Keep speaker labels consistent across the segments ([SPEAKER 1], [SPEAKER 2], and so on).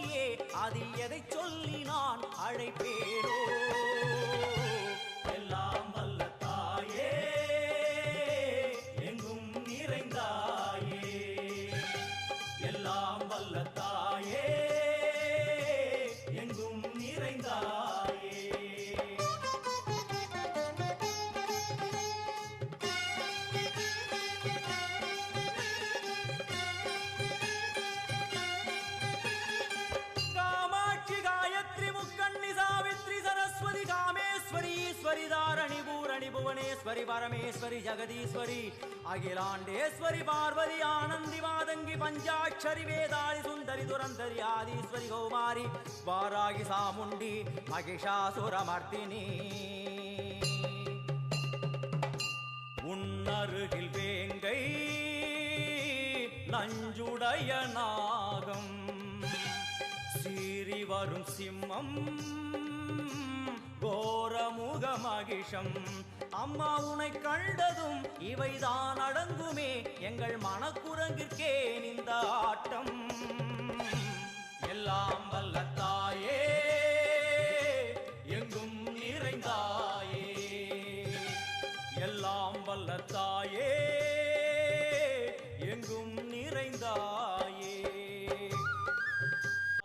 [SPEAKER 1] சொல்லியே அதில் எதை சொல்லி நான் அழைப்பேனோ எல்லாம் வல்ல தாயே எங்கும் நிறைந்தாயே எல்லாம் வல்ல தாயே எங்கும் நிறைந்தாயே कामेश्वरी धारणी पूरणी भुवनेश्वरी परमेश्वरी जगदीश्वरी अखिलांडेश्वरी पार्वती आनंदी मादंगी पंचाक्षरी वेदाली सुंदरी दुरंधरी आदिश्वरी कौमारी वारागी सामुंडी महिषासुरमर्दिनी उन्नरुगिल वेंगै नंजुडय नागम सीरी वरुम सिम्मम கோரமுக மகிஷம் அம்மா உனை கண்டதும் இவைதான் அடங்குமே எங்கள் மனக்குரங்கிற்கே இந்த ஆட்டம் எல்லாம் வல்ல தாயே எங்கும் நிறைந்தாயே எல்லாம் வல்ல தாயே எங்கும் நிறைந்தாயே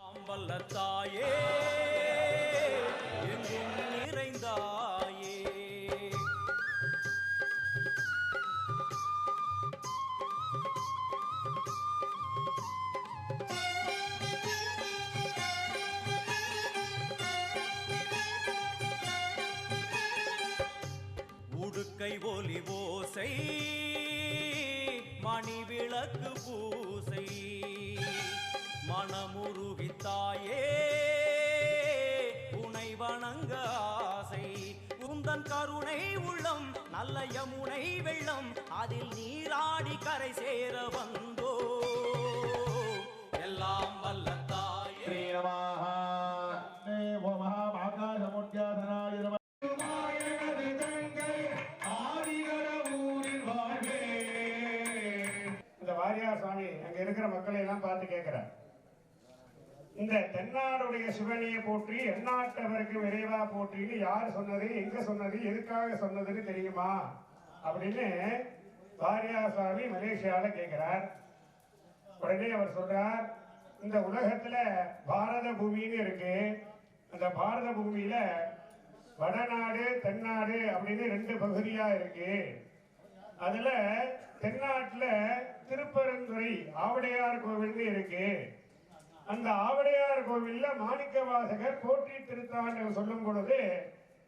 [SPEAKER 1] எல்லாம் வல்ல தாயே உடுக்கை ஒலி ஓசை மணி விளக்கு பூசை மனமுருகித்தாயே உனை வணங்க ஆசை உந்தன் கருணை உள்ளம் நல்ல யமுனை வெள்ளம் அதில் நீராடி கரை சேர வந்தோ எல்லாம் வல்ல தாயே
[SPEAKER 2] வாரியார் சுவாமி அங்க இருக்கிற மக்களை எல்லாம் பார்த்து கேட்கிறார். இந்த தென்னாடுடைய சிவனையை போற்றி எந்நாட்டவருக்கு விரைவா போற்றின்னு யார் சொன்னது, எங்க சொன்னது, எதுக்காக சொன்னதுன்னு தெரியுமா அப்படின்னு வாரியார் சுவாமி மலேசியால கேட்கிறார். உடனே அவர் சொல்றார், இந்த உலகத்துல பாரத பூமின்னு இருக்கு. அந்த பாரத பூமியில வடநாடு தென்னாடு அப்படின்னு 2 பகுதியா இருக்கு. அதுல தென்னாட்டுல திருப்பரந்துறை ஆவடையார் கோவில்னு இருக்கு. அந்த ஆவடையார் கோவில்ல மாணிக்க வாசகர் போற்றி திருத்தாண்டை சொல்லும் பொழுது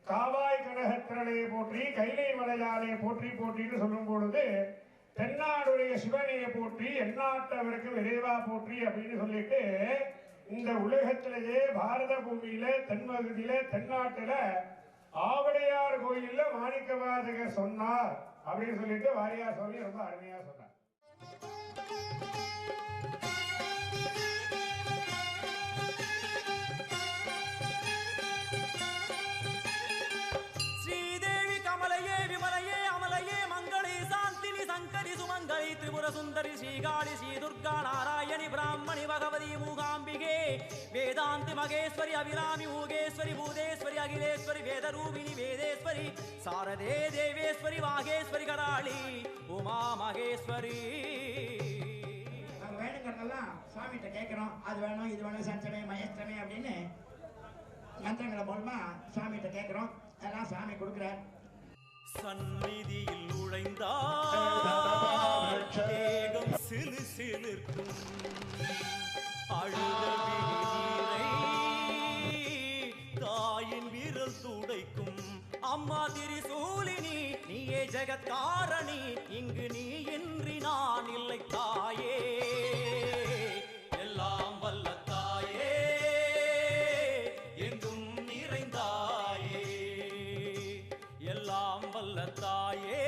[SPEAKER 2] காவாய் கனகத்திரனை போற்றி கைலை மலையானை போற்றி போற்றின்னு சொல்லும் பொழுது தென்னாடுடைய சிவனையை போற்றி எந்நாட்டவருக்கு விரைவா போற்றி அப்படின்னு சொல்லிட்டு இந்த உலகத்திலேயே பாரத பூமியில தென்பகுதியில தென்னாட்டுல ஆவடையார் கோயில்ல மாணிக்க வாசகர் சொன்னார் அப்படின்னு சொல்லிட்டு வாரியார் சுவாமி ரொம்ப அருமையா சொன்னார்.
[SPEAKER 1] ஸ்ரீதேவி கமலையே விமலையே அமலையே மங்களே சாந்தினி சங்கரி சுமங்கலி திரிபுர சுந்தரி ஸ்ரீகாளி ஸ்ரீ துர்கா நாராயணி பிராமணி பகவதி மூகாம்பிகே வேதாந்தி மகேஸ்வரி அபிராமி மூகேஸ்வரி பூதேஸ்வரி அகிலேஸ்வரி வேதரூபிணி வேதேஸ்வரி சாரதே தேவேஸ்வரி வாகேஸ்வரி கராளி உமா மகேஸ்வரி.
[SPEAKER 3] வேணுங்கிறதெல்லாம் சுவாமிகிட்ட கேட்கிறோம். அது வேணும் இது வேணும் சஞ்சமே மயஸ்தமே அப்படின்னு மந்திரங்களை மூலமா சுவாமிகிட்ட கேட்கிறோம். அதெல்லாம் சுவாமி கொடுக்கிறார்.
[SPEAKER 1] சந்நிதியில் நுழைந்தால் தேகம் சிலு சிலிர்க்கும் அழுத நீரை தாயின் விரல் துடைக்கும் அம்மா திரிசூலினி நீயே ஜெகத்காரணி இங்கு நீ இன்றி நான் இல்லை தாயே எல்லாம் வல்ல தாயே எங்கும் நிறைந்தாயே எல்லாம் வல்ல தாயே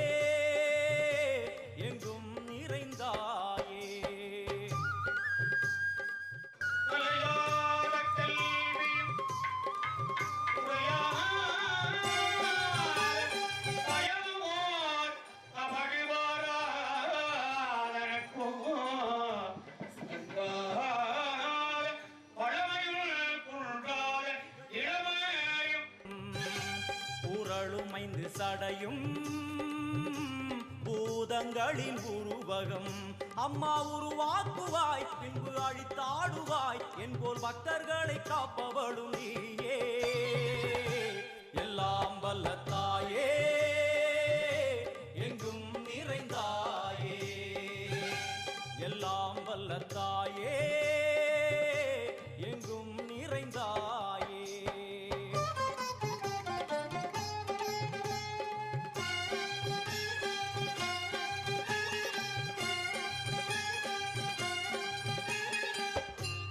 [SPEAKER 1] எங்கும் நிறைந்தாயே.
[SPEAKER 2] பகவாரா
[SPEAKER 1] சடையும் பூதங்களின் உருவகம் அம்மா உருவாக்குவாய் பின்பு அழித்தாடுவாய் என்போல் பக்தர்களை காப்பவளும் நீயே எல்லாம் வல்ல தாயே எங்கும் நிறைந்தாயே எல்லாம் வல்ல தாயே எங்கும் நிறைந்தாயே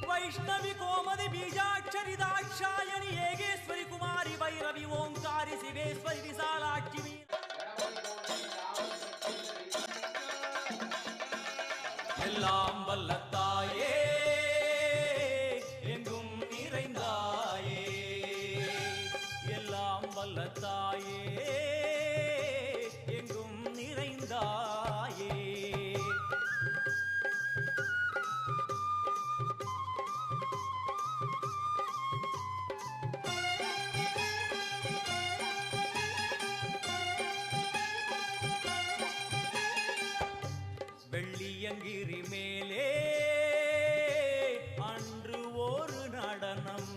[SPEAKER 1] वैष्णवी कोमदि बीजाक्षरी दाक्षायणी येगेश्वरी कुमारी भैरवी ओंकारी शिवेश्वरी विशालाक्षी எல்லாம் வல்ல தாயே எங்கும் நிறைந்தாயே எல்லாம் வல்ல தாயே எங்கும் நிறைந்தாயே வெள்ளியங்கிரி மேலே அன்று ஒரு நடனம்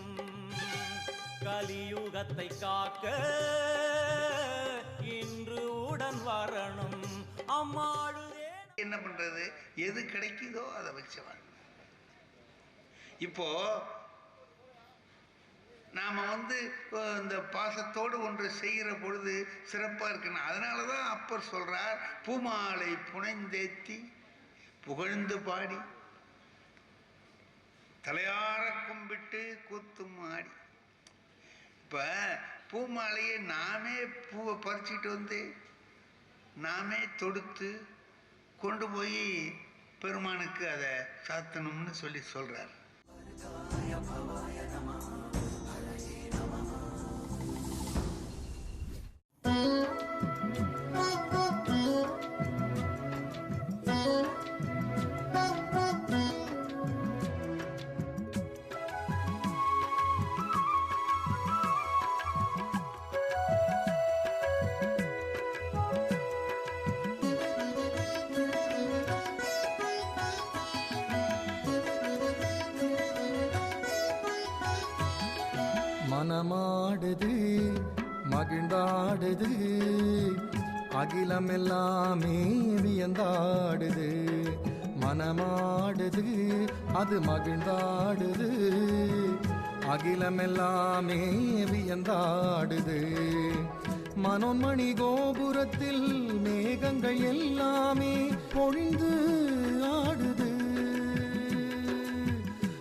[SPEAKER 1] கலியுகத்தை காக்க இன்று உடன் வரணும் அம்மாளுதே
[SPEAKER 4] என்ன பண்றது எது கிடைக்குதோ அதை வச்சவன் இப்போ நாம இந்த பாசத்தோடு ஒன்று செய்கிற பொழுது சிறப்பா இருக்கணும். அதனாலதான் அப்பர் சொல்றார் பூமாலை புனைந்தேத்தி புகழ்ந்து பாடி தலையார கும்பிட்டு கூத்தும் ஆடி. இப்ப பூமாலையை நாமே பூவை பறிச்சுட்டு நாமே தொடுத்து கொண்டு போய் பெருமானுக்கு அதை சாத்தணும்னு சொல்றார்.
[SPEAKER 5] மனமாடுது மகிழ்ந்தாடுது அகிலமெல்லாமே வியந்தாடுது. மனமாடுது அது மகிழ்ந்தாடுது அகிலமெல்லாமே வியந்தாடுது. மனோன்மணி கோபுரத்தில் மேகங்கள் எல்லாமே பொழிந்து ஆடுது.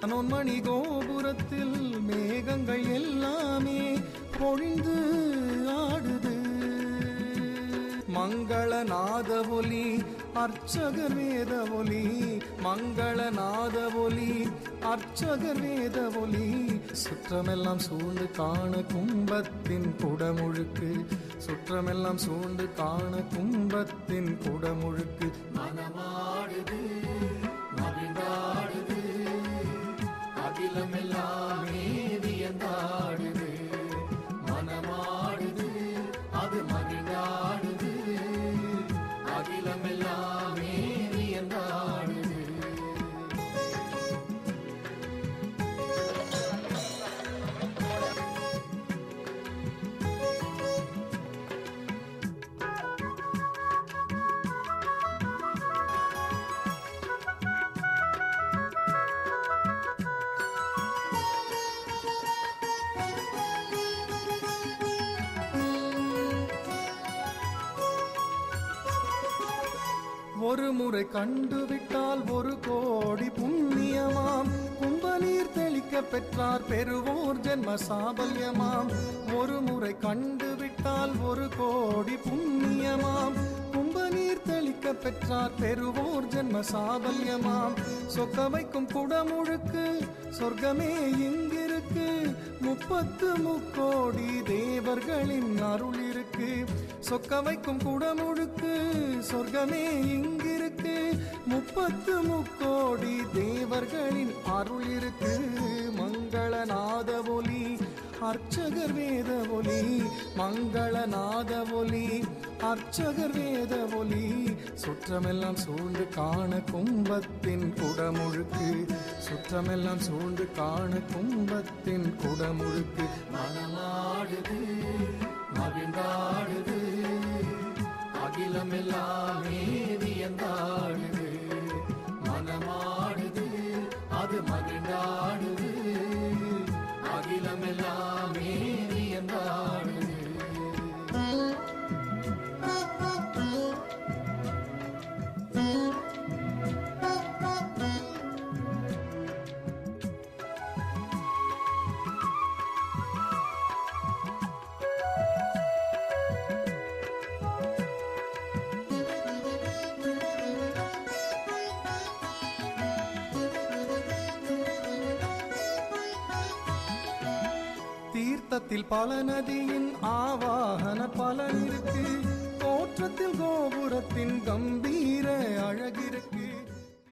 [SPEAKER 5] மனோன்மணி கோபுரத்தில் மேகங்கள் எல்லாமே பொழிந்து ஆடுது. மங்களநாத ஒலி அர்ச்சகர் வேத ஒலி மங்களநாத ஒலி அர்ச்சகர் வேத ஒலி சுற்றமெல்லாம் சூழ்ந்து காண கும்பத்தின் குடமுழுக்கு சுற்றமெல்லாம் சூழ்ந்து காண கும்பத்தின் குடமுழுக்கு. மனமாடுது மகிழ்ந்தாடுது அகிலமெல்லாமே வியந்தாடுது. மனமாடுது அது மகிழ்ந்தாடுது அகிலமெல்லாமே வியந்தாடுது. ஒரு முறை கண்டுவிட்டால் ஒரு கோடி புண்ணியமாம். கும்பநீர் தெளிக்க பெற்றார் பெறுவோர் ஜென்ம சாபல்யமாம். ஒரு முறை கண்டுவிட்டால் ஒரு கோடி புண்ணியமாம். கும்பநீர் தெளிக்க பெற்றார் பெறுவோர் ஜென்ம சாபல்யமாம். சொக்க வைக்கும் குடமுழுக்கு சொர்க்கமே இங்கிருக்கு. 33 தேவர்களின் அருள் இருக்கு. சொக்க வைக்கும் குடமுழுக்கு சொர்க்கமே இங்கிருக்கு. 33 தேவர்களின் அருள் இருக்கு. மங்களநாத ஒலி அர்ச்சகர் வேத ஒலி மங்களநாத ஒலி அர்ச்சகர் வேத ஒலி சுற்றமெல்லாம் சூழ்ந்து காண கும்பத்தின் குடமுழுக்கு சுற்றமெல்லாம் சூழ்ந்து காண கும்பத்தின் குடமுழுக்கு மனமாடுது மகிழ்ந்தாடுது அகிலமெல்லாமே வியந்தாடுது மனமாடுது அது மகிழ்ந்தாடுது அகிலமெல்லாமே வியந்தாடுது தீர்த்தத்தில் பல நதியின் ஆவாகன பலன் இருக்கு தோற்றத்தில் கோபுரத்தின் கம்பீர அழகிருக்கு